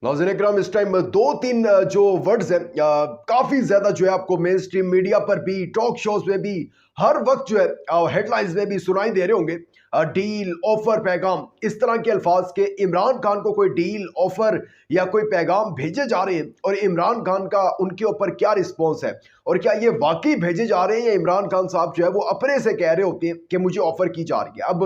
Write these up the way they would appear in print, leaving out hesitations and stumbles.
नाज़रीन इकराम, इस टाइम दो तीन जो वर्ड्स हैं काफ़ी ज़्यादा जो है आपको मेन स्ट्रीम मीडिया पर भी, टॉक शोज में भी, हर वक्त जो है हेडलाइंस में भी सुनाई दे रहे होंगे। डील, ऑफर, पैगाम, इस तरह के अल्फाज के इमरान खान को कोई डील, ऑफर या कोई पैगाम भेजे जा रहे हैं और इमरान खान का उनके ऊपर क्या रिस्पॉन्स है, और क्या ये वाकई भेजे जा रहे हैं या इमरान खान साहब जो है वो अपने से कह रहे होते हैं कि मुझे ऑफर की जा रही है। अब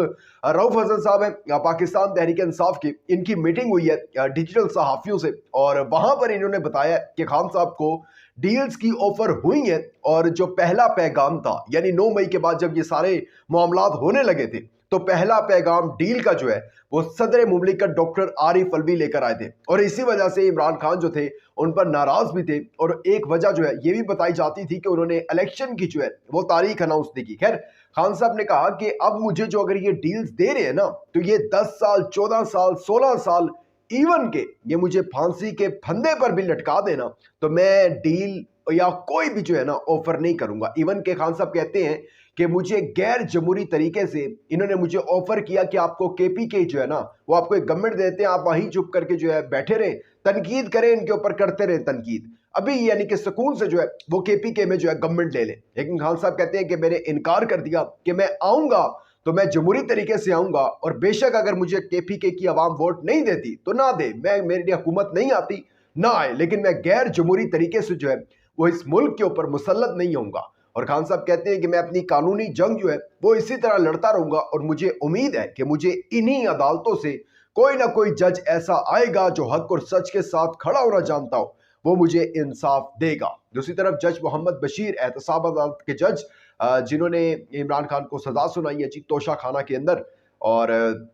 रऊफ हसन साहब हैं पाकिस्तान तहरीक इंसाफ की, इनकी मीटिंग हुई है डिजिटल सहाफ़ियों से और वहां पर इन्होंने बताया कि खान साहब को डील्स की ऑफर हुई है और जो पहला पैगाम था, यानी 9 मई के बाद जब ये सारे मामलात होने लगे थे, तो पहला पैगाम डील का जो है वो सदर मुमलिकत डॉक्टर आरिफ अलवी लेकर आए थे और इसी वजह से इमरान खान जो थे उन पर नाराज भी थे। और एक वजह जो है ये भी बताई जाती थी कि उन्होंने इलेक्शन की जो है वो तारीख अनाउंस नहीं की। खैर, खान साहब ने कहा कि अब मुझे जो अगर ये डील्स दे रहे हैं ना, तो ये 10 साल, 14 साल, 16 साल, इवन के ये मुझे फांसी के फंदे पर भी लटका देना, तो मैं डील या कोई भी जो है ना ऑफर नहीं करूंगा। इवन के खान साहब कहते हैं कि मुझे गैर जमहूरी तरीके से इन्होंने मुझे ऑफर किया कि आपको केपीके जो है ना वो आपको एक गवर्नमेंट देते हैं, आप वहीं चुप करके जो है बैठे रहें, तनकीद करें, इनके ऊपर करते रहें तनकीद, अभी यानी कि सुकून से जो है वो केपीके में जो है गवर्नमेंट ले लें। लेकिन खान साहब कहते हैं कि मैंने इनकार कर दिया कि मैं आऊंगा तो मैं जमहूरी तरीके से आऊंगा, और बेशक अगर मुझे केपीके की आवाम वोट नहीं देती तो ना दे, मैं मेरी हुकूमत नहीं आती ना आए, लेकिन मैं गैर जमहूरी तरीके से जो है वो इस मुल्क के ऊपर मुसल्लत नहीं होऊंगा। और खान साहब कहते हैं कि मैं अपनी कानूनी जंग जो है वो इसी तरह लड़ता रहूंगा और मुझे उम्मीद है कि मुझे इन्हीं अदालतों से कोई ना कोई जज ऐसा आएगा जो हक और सच के साथ खड़ा होना जानता हो, वो मुझे इंसाफ देगा। दूसरी तरफ जज मोहम्मद बशीर, एहतसाब अदालत के जज, जिन्होंने इमरान खान को सजा सुनाई है जी तोशा खाना के अंदर, और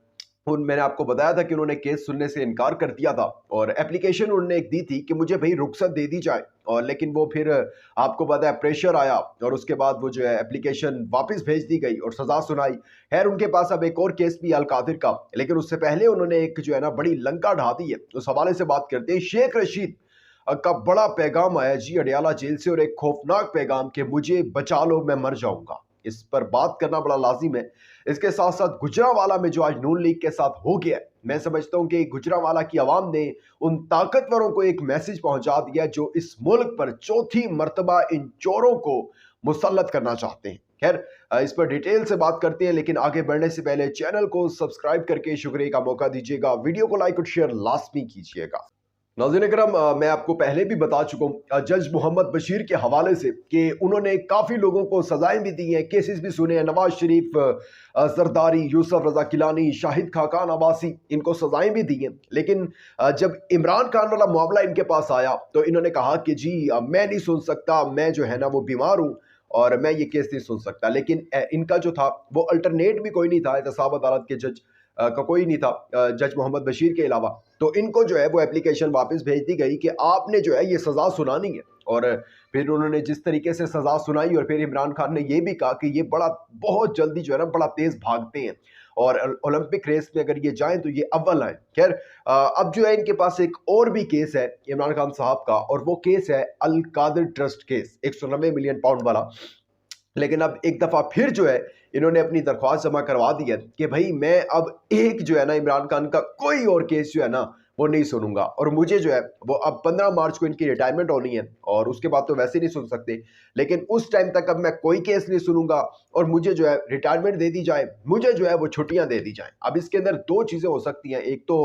उन मैंने आपको बताया था कि उन्होंने केस सुनने से इनकार कर दिया था और एप्लीकेशन उन्होंने एक दी थी कि मुझे भाई रुख्सत दे दी जाए, और लेकिन वो फिर आपको पता है प्रेशर आया और उसके बाद वो जो है एप्लीकेशन वापस भेज दी गई और सजा सुनाई। खैर, उनके पास अब एक और केस भी अलकादिर का, लेकिन उससे पहले उन्होंने एक जो है ना बड़ी लंका ढा दी है। उस हवाले से बात करते हैं। शेख रशीद का बड़ा पैगाम आया जी अडियाला जेल से, और एक खौफनाक पैगाम कि मुझे बचा लो, मैं मर जाऊंगा। इस पर बात करना बड़ा लाजिम है। इसके साथ साथ गुजरांवाला में जो आज नून लीग के साथ हो गया, मैं समझता हूं कि गुजरांवाला की आवाम ने उन ताकतवरों को एक मैसेज पहुंचा दिया जो इस मुल्क पर चौथी मर्तबा इन चोरों को मुसल्लत करना चाहते हैं। खैर, इस पर डिटेल से बात करते हैं, लेकिन आगे बढ़ने से पहले चैनल को सब्सक्राइब करके शुक्रिया का मौका दीजिएगा, वीडियो को लाइक और शेयर लाजमी कीजिएगा। नाज़रीन इकराम, मैं आपको पहले भी बता चुका हूँ जज मोहम्मद बशीर के हवाले से कि उन्होंने काफ़ी लोगों को सजाएं भी दी हैं, केसेस भी सुने हैं। नवाज शरीफ, जरदारी, यूसुफ रजा किलानी, शाहिद खाकान अब्बासी, इनको सजाएं भी दी हैं। लेकिन जब इमरान खान वाला मामला इनके पास आया तो इन्होंने कहा कि जी मैं नहीं सुन सकता, मैं जो है ना वो बीमार हूँ और मैं ये केस नहीं सुन सकता। लेकिन इनका जो था वो अल्टरनेट भी कोई नहीं था, एहतसाब अदालत के जज का कोई नहीं था जज मोहम्मद बशीर के अलावा। तो इनको जो है वो एप्लीकेशन वापस भेज दी गई कि आपने जो है ये सज़ा सुनानी है, और फिर उन्होंने जिस तरीके से सज़ा सुनाई, और फिर इमरान खान ने ये भी कहा कि ये बहुत जल्दी जो है ना बड़ा तेज़ भागते हैं और ओलंपिक रेस में अगर ये जाएं तो ये अव्वल आए। खैर, अब जो है इनके पास एक और भी केस है इमरान खान साहब का, और वो केस है Al Qadir trust case, 190 million pound वाला। लेकिन अब एक दफ़ा फिर जो है इन्होंने अपनी दरख्वास्त जमा करवा दी है कि भाई मैं अब एक जो है ना इमरान खान का कोई और केस जो है ना वो नहीं सुनूंगा, और मुझे जो है वो अब 15 मार्च को इनकी रिटायरमेंट होनी है और उसके बाद तो वैसे नहीं सुन सकते, लेकिन उस टाइम तक अब मैं कोई केस नहीं सुनूंगा और मुझे जो है रिटायरमेंट दे दी जाए, मुझे जो है वो छुट्टियां दे दी जाए। अब इसके अंदर दो चीज़ें हो सकती हैं, एक तो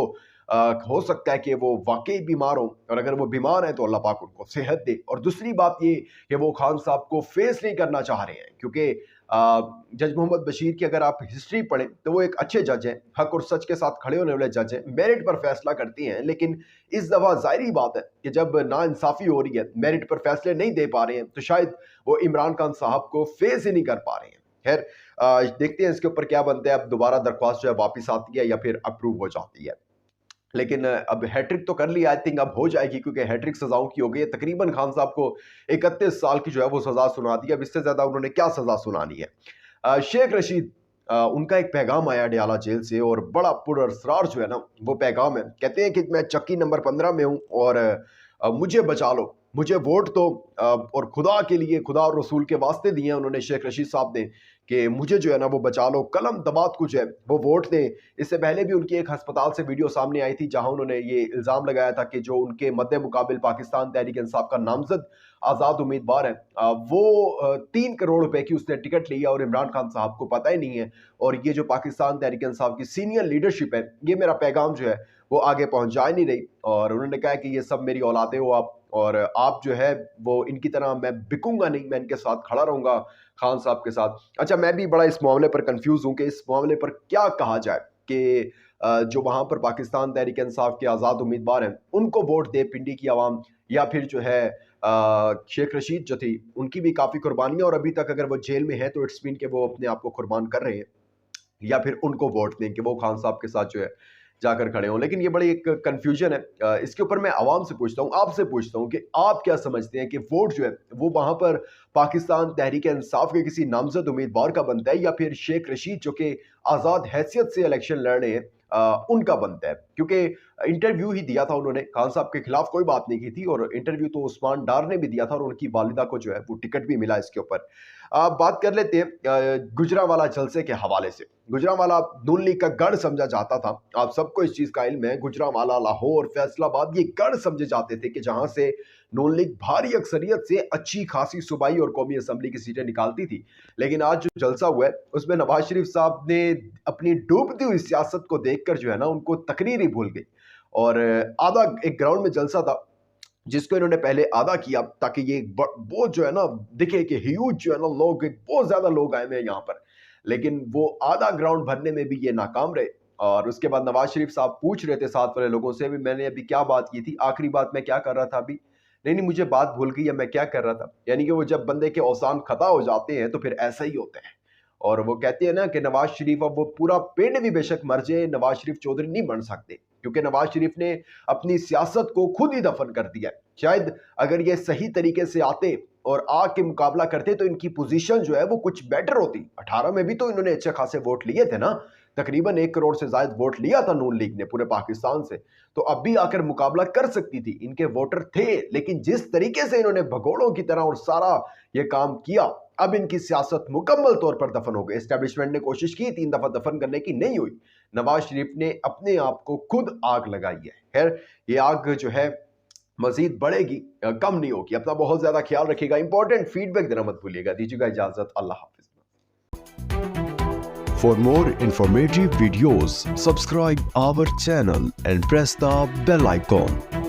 हो सकता है कि वो वाकई बीमार हो, और अगर वो बीमार है तो अल्लाह पाक उनको सेहत दे, और दूसरी बात ये कि वो खान साहब को फेस नहीं करना चाह रहे हैं, क्योंकि जज मोहम्मद बशीर की अगर आप हिस्ट्री पढ़ें तो वो एक अच्छे जज हैं, हक और सच के साथ खड़े होने वाले जज हैं, मेरिट पर फैसला करती हैं। लेकिन इस दफ़ा जाहिर बात है कि जब नाइंसाफ़ी हो रही है, मेरिट पर फैसले नहीं दे पा रहे हैं, तो शायद वो इमरान खान साहब को फेस ही नहीं कर पा रहे हैं। खैर, देखते हैं इसके ऊपर क्या बनता है। अब दोबारा दरख्वास्त जो है वापस आती है या फिर अप्रूव हो जाती है। लेकिन अब हैट्रिक तो कर ली, आई थिंक अब हो जाएगी, क्योंकि हैट्रिक सजाओं की हो गई है। तकरीबन खान साहब को 31 साल की जो है वो सजा सुना दी। अब इससे ज्यादा उन्होंने क्या सजा सुनानी है। शेख रशीद, उनका एक पैगाम आया अडियाला जेल से, और बड़ा पुरअसरार जो है ना वो पैगाम है। कहते हैं कि मैं चक्की नंबर 15 में हूँ और मुझे बचा लो, मुझे वोट तो और खुदा के लिए, खुदा और रसूल के वास्ते दिए हैं उन्होंने शेख रशीद साहब ने, कि मुझे जो है ना वो बचा लो, कलम दबात कुछ है वो वोट दें। इससे पहले भी उनकी एक अस्पताल से वीडियो सामने आई थी जहां उन्होंने ये इल्ज़ाम लगाया था कि जो उनके मद्दे मुकाबिल पाकिस्तान तहरीक इंसाफ का नामजद आज़ाद उम्मीदवार है, वो 3 करोड़ रुपए की उसने टिकट ली है और इमरान खान साहब को पता ही नहीं है। और ये जो पाकिस्तान तहरीक इंसाफ की सीनियर लीडरशिप है, ये मेरा पैगाम जो है वो आगे पहुंचा ही नहीं रही। और उन्होंने कहा कि ये सब मेरी औलादे हो आप, और आप जो है वो इनकी तरह मैं बिकूंगा नहीं, मैं इनके साथ खड़ा रहूंगा खान साहब के साथ। अच्छा, मैं भी बड़ा इस मामले पर कंफ्यूज हूं कि इस मामले पर क्या कहा जाए कि जो वहां पर पाकिस्तान तहरीक इंसाफ के आज़ाद उम्मीदवार हैं उनको वोट दे पिंडी की आवाम, या फिर जो है शेख रशीद जो थी उनकी भी काफ़ी कुर्बानियां, और अभी तक अगर वो जेल में है तो इट्स मीन कि वो अपने आप को कुर्बान कर रहे हैं, या फिर उनको वोट दें कि वो खान साहब के साथ जो है जाकर खड़े हों। लेकिन ये बड़ी एक कंफ्यूजन है। इसके ऊपर मैं आवाम से पूछता हूँ, आपसे पूछता हूँ कि आप क्या समझते हैं कि वोट जो है वो वहां पर पाकिस्तान तहरीक इंसाफ के किसी नामजद उम्मीदवार का बनता है, या फिर शेख रशीद जो कि आज़ाद हैसियत से इलेक्शन लड़ रहे हैं उनका बनता है? क्योंकि इंटरव्यू ही दिया था उन्होंने, खान साहब के खिलाफ कोई बात नहीं की थी, और इंटरव्यू तो उस्मान डार ने भी दिया था और उनकी वालिदा को जो है वो टिकट भी मिला इसके ऊपर। आप बात कर लेते हैं गुजरांवाला जलसे के हवाले से। गुजरांवाला नून लीग का गढ़ समझा जाता था, आप सबको इस चीज का इल्म है। गुजरांवाला, लाहौर, फैसलाबाद ये गढ़ समझे जाते थे कि जहां से नून लीग भारी अक्सरियत से अच्छी खासी सूबाई और कौमी असम्बली की सीटें निकालती थी। लेकिन आज जो जलसा हुआ है उसमें नवाज शरीफ साहब ने अपनी डूबती हुई सियासत को देखकर जो है ना उनको तकरीर ही भूल गई, और आधा एक ग्राउंड में जलसा था जिसको इन्होंने पहले आधा किया ताकि ये वो जो है ना दिखे कि ह्यूज जो है ना लोग, बहुत ज्यादा लोग आए हुए हैं यहाँ पर, लेकिन वो आधा ग्राउंड भरने में भी ये नाकाम रहे। और उसके बाद नवाज शरीफ साहब पूछ रहे थे साथ वाले लोगों से, भी मैंने अभी क्या बात की थी, आखिरी बात मैं क्या कर रहा था अभी, नहीं मुझे बात भूल गई है मैं क्या कर रहा था। यानी कि वो जब बंदे के औसान खता हो जाते हैं तो फिर ऐसा ही होता है। और वो कहते हैं ना कि नवाज शरीफ, अब वो पूरा पिंड भी बेशक मर जाए, नवाज शरीफ चौधरी नहीं बन सकते, क्योंकि नवाज शरीफ ने अपनी सियासत को खुद ही दफन कर दिया है। शायद अगर ये सही तरीके से आते और आके मुकाबला करते तो इनकी पोजीशन जो है वो कुछ बेटर होती। 18 में भी तो इन्होंने अच्छे खासे वोट लिए थे ना, तकरीबन 1 करोड़ से ज्यादा वोट लिया था नून लीग ने पूरे पाकिस्तान से, तो अब भी आकर मुकाबला कर सकती थी, इनके वोटर थे। लेकिन जिस तरीके से इन्होंने भगोड़ों की तरह और सारा ये काम किया, अब इनकी सियासत मुकम्मल तौर पर दफन हो गई। एस्टेब्लिशमेंट ने कोशिश की 3 दफा दफन करने की, नहीं हुई। नवाज शरीफ ने अपने आप को खुद आग लगाई है। खैर, ये आग जो है मजीद बढ़ेगी, कम नहीं होगी। अपना बहुत ज्यादा ख्याल रखिएगा, इंपॉर्टेंट फीडबैक देना मत भूलिएगा। दीजिएगा इजाजत, अल्लाह हाफिज। For more informative videos, subscribe our channel and press the bell icon.